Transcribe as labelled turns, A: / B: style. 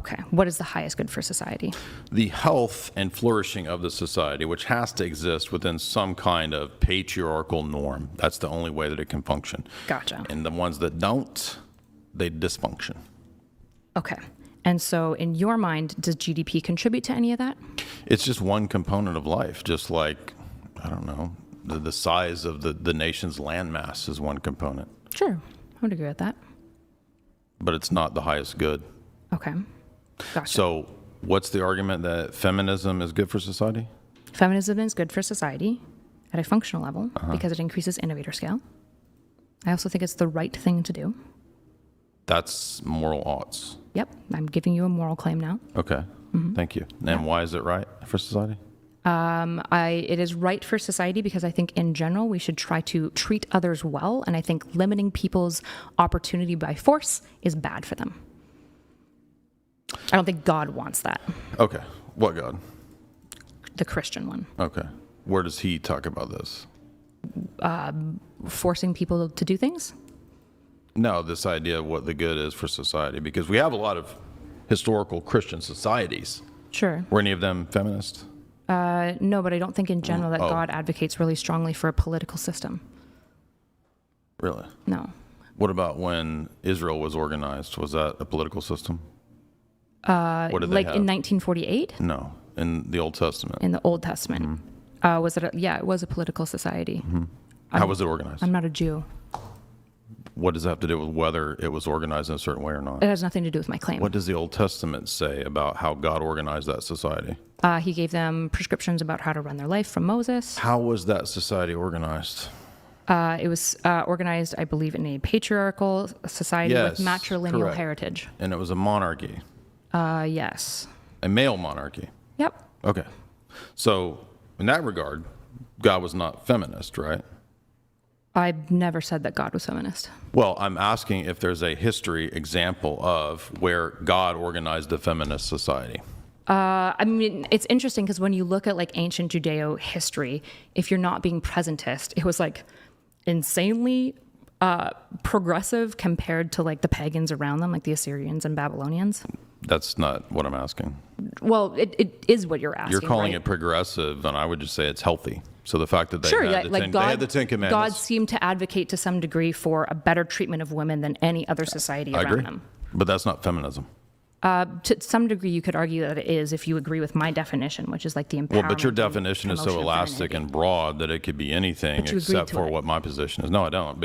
A: Okay. What is the highest good for society?
B: The health and flourishing of the society, which has to exist within some kind of patriarchal norm. That's the only way that it can function.
A: Gotcha.
B: And the ones that don't, they dysfunction.
A: Okay. And so in your mind, does GDP contribute to any of that?
B: It's just one component of life, just like, I don't know, the size of the nation's landmass is one component.
A: Sure. I would agree with that.
B: But it's not the highest good.
A: Okay. Gotcha.
B: So what's the argument that feminism is good for society?
A: Feminism is good for society at a functional level because it increases innovator scale. I also think it's the right thing to do.
B: That's moral oughts.
A: Yep. I'm giving you a moral claim now.
B: Okay. Thank you. And why is it right for society?
A: It is right for society because I think in general we should try to treat others well, and I think limiting people's opportunity by force is bad for them. I don't think God wants that.
B: Okay. What God?
A: The Christian one.
B: Okay. Where does he talk about this?
A: Forcing people to do things?
B: No, this idea of what the good is for society, because we have a lot of historical Christian societies.
A: Sure.
B: Were any of them feminist?
A: No, but I don't think in general that God advocates really strongly for a political system.
B: Really?
A: No.
B: What about when Israel was organized? Was that a political system? What did they
A: Like
B: have?
A: in 1948?
B: No, in the Old Testament.
A: In the Old Testament. Was it? It was a political society.
B: How was it organized?
A: I'm not a Jew.
B: What does that have to do with whether it was organized in a certain way or not?
A: It has nothing to do with my claim.
B: What does the Old Testament say about how God organized that society?
A: He gave them prescriptions about how to run their life from Moses.
B: How was that society organized?
A: It was organized, I believe, in a patriarchal society
B: Yes,
A: with matrilineal
B: correct.
A: heritage.
B: And it was a monarchy,
A: Yes.
B: a male monarchy.
A: Yep.
B: Okay. So in that regard, God was not feminist, right?
A: I've never said that God was feminist.
B: Well, I'm asking if there's a history example of where God organized a feminist society.
A: I mean, it's interesting because when you look at like ancient Judeo history, if you're not being presentist, it was like insanely progressive compared to like the pagans around them, like the Assyrians and Babylonians.
B: That's not what I'm asking.
A: Well, it is what you're asking.
B: You're calling
A: right?
B: it progressive, and I would just say it's healthy. So the fact that they,
A: Sure,
B: had,
A: yeah,
B: they had the Ten
A: God
B: Commandments.
A: seemed to advocate to some degree for a better treatment of women than any other society
B: I
A: around
B: agree.
A: them.
B: But that's not feminism.
A: To some degree, you could argue that it is if you agree with my definition, which is like the empowerment.
B: Well, but your
A: and
B: definition is so
A: promotion of
B: elastic
A: femininity.
B: and broad that it could be anything
A: But you agreed
B: except
A: to
B: for
A: it.
B: what my position is. No, I don't.